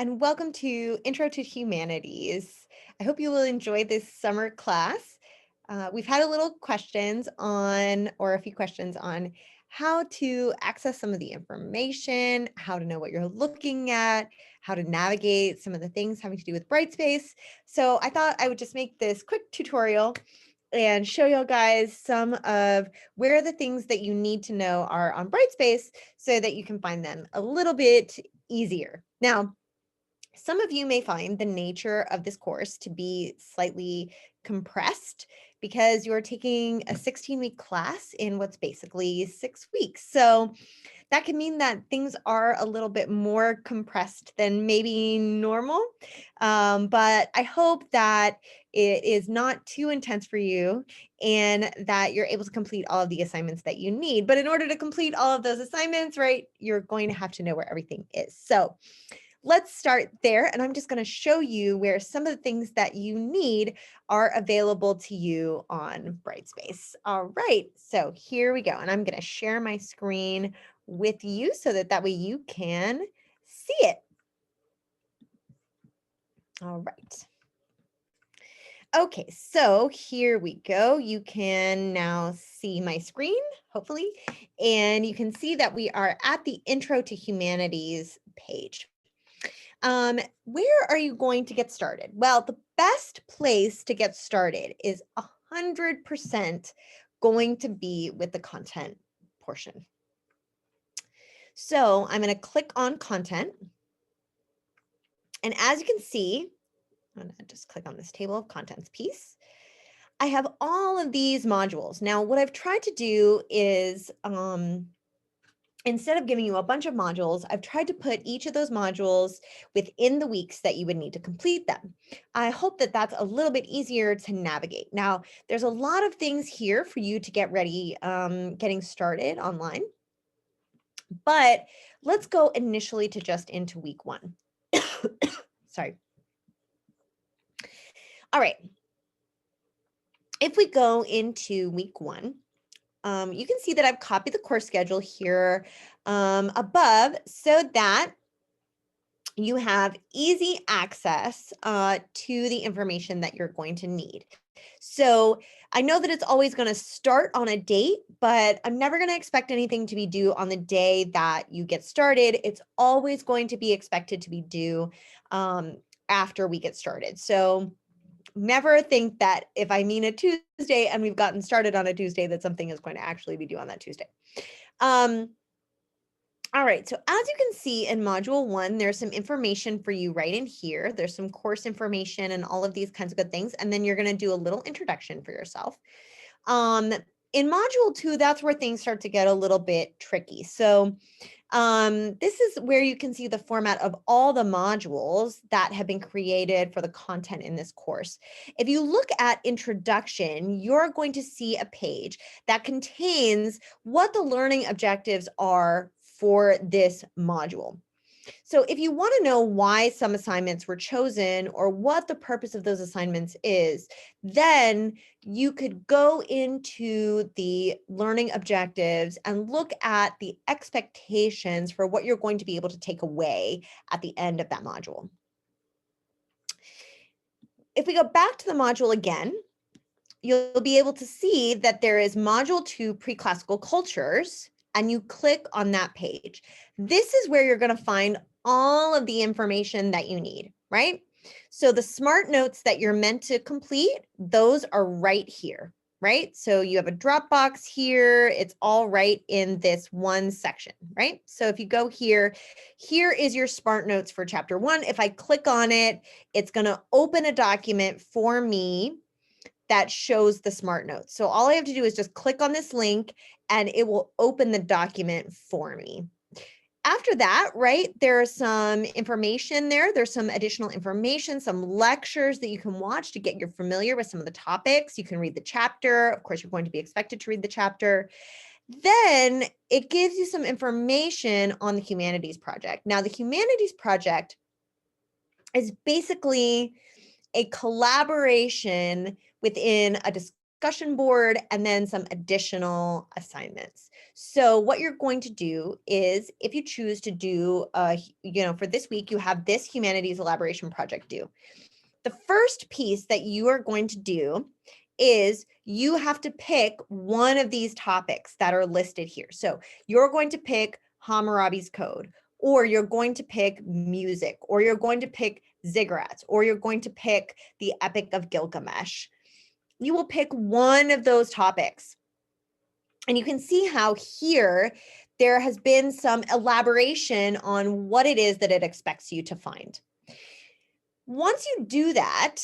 and welcome to Intro to Humanities. I hope you will enjoy this summer class. We've had a little questions on, or a few questions on how to access some of the information, how to know what you're looking at, how to navigate some of the things having to do with Brightspace. So I thought I would just make this quick tutorial and show you guys some of where the things that you need to know are on Brightspace so that you can find them a little bit easier. Now, some of you may find the nature of this course to be slightly compressed because you're taking a 16-week class in what's basically 6 weeks. So that can mean that things are a little bit more compressed than maybe normal. But I hope that it is not too intense for you and that you're able to complete all of the assignments that you need. But in order to complete all of those assignments, right, you're going to have to know where everything is. So let's start there. And I'm just going to show you where some of the things that you need are available to you on Brightspace. All right, so here we go. And I'm going to share my screen with you so that way you can see it. All right. Okay, so here we go. You can now see my screen, hopefully, and you can see that we are at the Intro to Humanities page. Where are you going to get started? Well, the best place to get started is 100% going to be with the content portion. So I'm going to click on content. And as you can see, I'm going to just click on this table of contents piece. I have all of these modules. Now, what I've tried to do is instead of giving you a bunch of modules, I've tried to put each of those modules within the weeks that you would need to complete them. I hope that that's a little bit easier to navigate. Now, there's a lot of things here for you to get ready, getting started online. But let's go initially to just into week 1. Sorry. All right. If we go into week 1, you can see that I've copied the course schedule here above so that you have easy access to the information that you're going to need. So I know that it's always going to start on a date, but I'm never going to expect anything to be due on the day that you get started. It's always going to be expected to be due after we get started. So never think that if I mean a Tuesday and we've gotten started on a Tuesday, that something is going to actually be due on that Tuesday. All right, so as you can see in module 1, there's some information for you right in here. There's some course information and all of these kinds of good things. And then you're going to do a little introduction for yourself. In module 2, that's where things start to get a little bit tricky. So this is where you can see the format of all the modules that have been created for the content in this course. If you look at introduction, you're going to see a page that contains what the learning objectives are for this module. So if you want to know why some assignments were chosen or what the purpose of those assignments is, then you could go into the learning objectives and look at the expectations for what you're going to be able to take away at the end of that module. If we go back to the module again, you'll be able to see that there is module 2, pre-classical cultures, and you click on that page. This is where you're going to find all of the information that you need, right? So the SMART notes that you're meant to complete, those are right here, right? So you have a Dropbox here. It's all right in this one section, right? So if you go here, here is your SMART notes for chapter 1. If I click on it, it's going to open a document for me that shows the SMART notes. So all I have to do is just click on this link and it will open the document for me. After that, right, there's some information there. There's some additional information, some lectures that you can watch to get you familiar with some of the topics. You can read the chapter. Of course, you're going to be expected to read the chapter. Then it gives you some information on the Humanities Project. Now, the Humanities Project is basically a collaboration within a discussion board, and then some additional assignments. So what you're going to do is, if you choose to do, for this week, you have this humanities elaboration project due. The first piece that you are going to do is you have to pick one of these topics that are listed here. So you're going to pick Hammurabi's Code, or you're going to pick music, or you're going to pick ziggurats, or you're going to pick the Epic of Gilgamesh. You will pick one of those topics. And you can see how here there has been some elaboration on what it is that it expects you to find. Once you do that,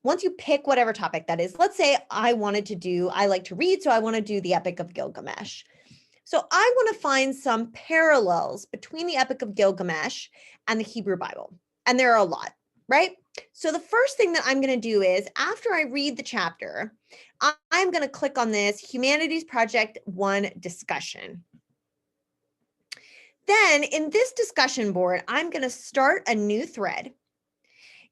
once you pick whatever topic that is, let's say I like to read, so I want to do the Epic of Gilgamesh. So I want to find some parallels between the Epic of Gilgamesh and the Hebrew Bible. And there are a lot, right? So the first thing that I'm going to do is, after I read the chapter, I'm going to click on this Humanities Project 1 discussion. Then in this discussion board, I'm going to start a new thread.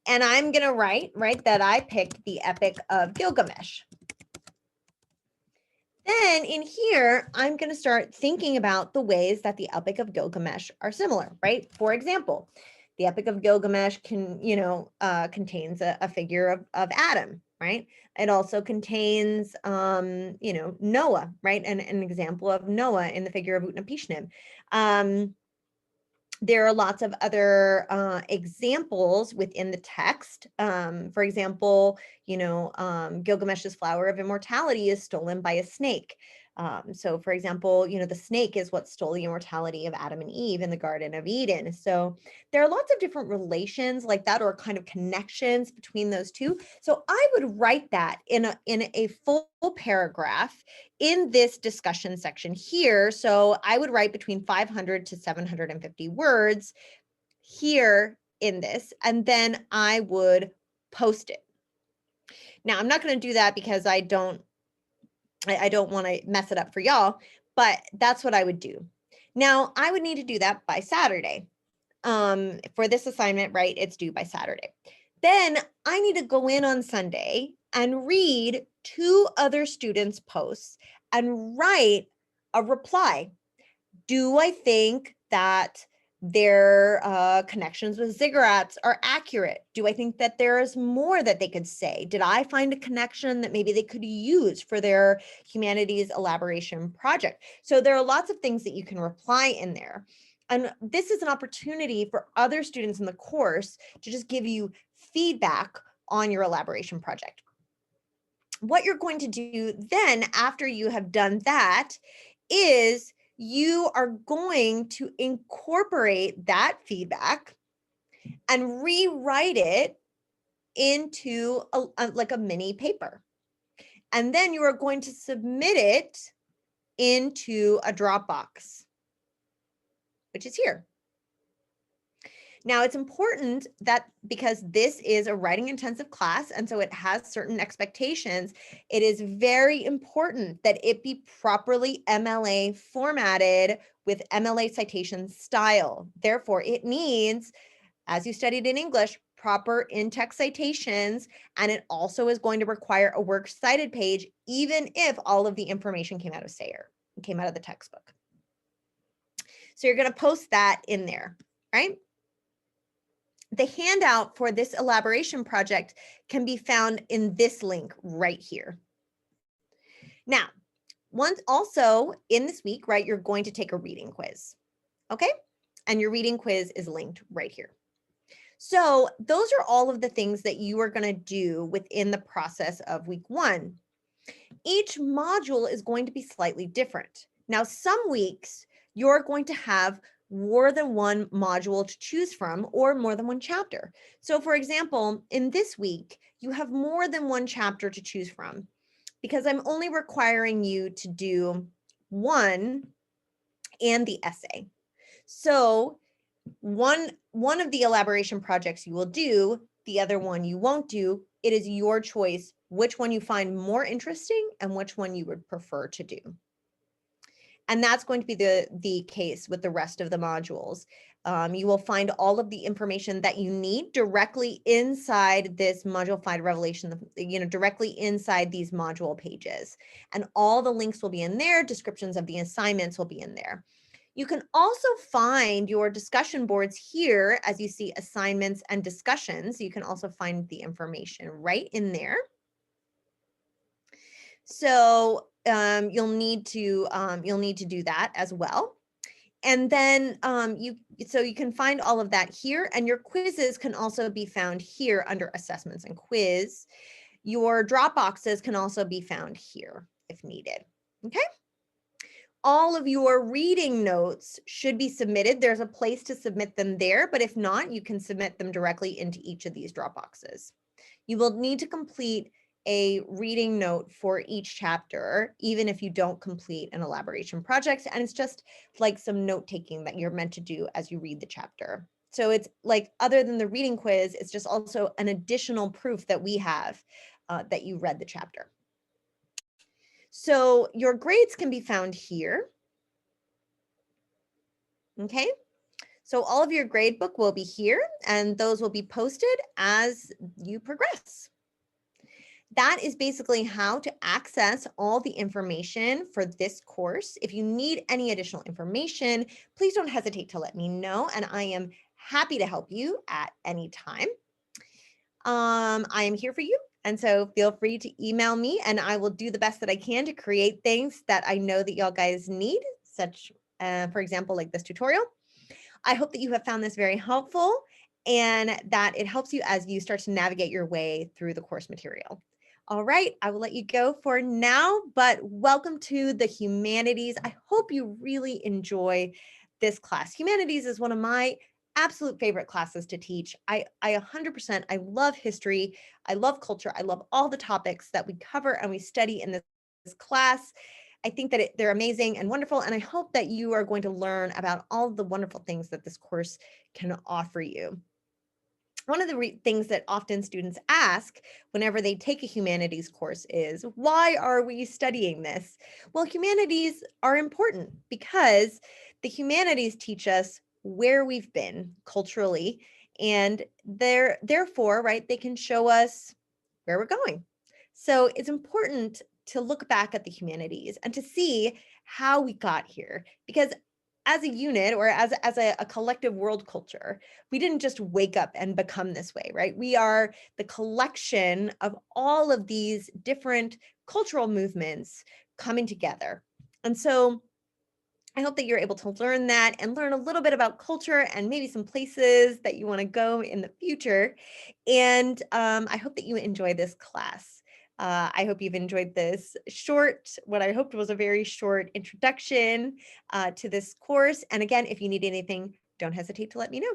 And I'm going to write that I picked the Epic of Gilgamesh. Then in here, I'm going to start thinking about the ways that the Epic of Gilgamesh are similar, right? For example, the Epic of Gilgamesh contains a figure of Adam, right? It also contains, Noah, right? And an example of Noah in the figure of Utnapishtim. There are lots of other examples within the text. For example, Gilgamesh's flower of immortality is stolen by a snake. So for example, the snake is what stole the immortality of Adam and Eve in the Garden of Eden. So there are lots of different relations like that, or kind of connections between those two. So I would write that in a full paragraph in this discussion section here. So I would write between 500 to 750 words here in this, and then I would post it. Now, I'm not going to do that because I don't want to mess it up for y'all, but that's what I would do. Now, I would need to do that by Saturday. For this assignment, right, it's due by Saturday. Then I need to go in on Sunday and read 2 other students' posts and write a reply. Do I think that their connections with ziggurats are accurate? Do I think that there is more that they could say? Did I find a connection that maybe they could use for their humanities elaboration project? So there are lots of things that you can reply in there. And this is an opportunity for other students in the course to just give you feedback on your elaboration project. What you're going to do then, after you have done that, is you are going to incorporate that feedback and rewrite it into like a mini paper. And then you are going to submit it into a Dropbox, which is here. Now, it's important that, because this is a writing intensive class, and so it has certain expectations, it is very important that it be properly MLA formatted with MLA citation style. Therefore, it needs, as you studied in English, proper in-text citations, and it also is going to require a works cited page, even if all of the information came out of Sayre, came out of the textbook. So you're going to post that in there, right? The handout for this elaboration project can be found in this link right here. Now, once also in this week, right, you're going to take a reading quiz, okay? And your reading quiz is linked right here. So those are all of the things that you are going to do within the process of week 1. Each module is going to be slightly different. Now, some weeks you're going to have more than one module to choose from, or more than one chapter. So for example, in this week, you have more than one chapter to choose from, because I'm only requiring you to do one and the essay. So one of the elaboration projects you will do, the other one you won't do. It is your choice which one you find more interesting and which one you would prefer to do. And that's going to be the case with the rest of the modules. You will find all of the information that you need directly inside this Module 5 Revelation, directly inside these module pages. And all the links will be in there. Descriptions of the assignments will be in there. You can also find your discussion boards here as you see assignments and discussions. You can also find the information right in there. So you'll need to do that as well. And then you can find all of that here, and your quizzes can also be found here under assessments and quiz. Your drop boxes can also be found here if needed. Okay. All of your reading notes should be submitted. There's a place to submit them there, but if not, you can submit them directly into each of these drop boxes. You will need to complete a reading note for each chapter, even if you don't complete an elaboration project. And it's just like some note taking that you're meant to do as you read the chapter. So it's like, other than the reading quiz, it's just also an additional proof that we have that you read the chapter. So your grades can be found here. Okay. So all of your grade book will be here, and those will be posted as you progress. That is basically how to access all the information for this course. If you need any additional information, please don't hesitate to let me know, and I am happy to help you at any time. I am here for you, and so feel free to email me, and I will do the best that I can to create things that I know that y'all guys need, such, for example, like this tutorial. I hope that you have found this very helpful and that it helps you as you start to navigate your way through the course material. All right, I will let you go for now, but welcome to the Humanities. I hope you really enjoy this class. Humanities is one of my absolute favorite classes to teach. I 100%, I love history, I love culture, I love all the topics that we cover and we study in this class. I think that they're amazing and wonderful, and I hope that you are going to learn about all the wonderful things that this course can offer you. One of the things that often students ask whenever they take a humanities course is, why are we studying this? Well, humanities are important because the humanities teach us where we've been culturally, and therefore, right, they can show us where we're going. So it's important to look back at the humanities and to see how we got here, because as a unit, or as a collective world culture, we didn't just wake up and become this way, right? We are the collection of all of these different cultural movements coming together. And so I hope that you're able to learn that and learn a little bit about culture and maybe some places that you want to go in the future. And I hope that you enjoy this class. I hope you've enjoyed this short, what I hoped was a very short introduction to this course. And again, if you need anything, don't hesitate to let me know.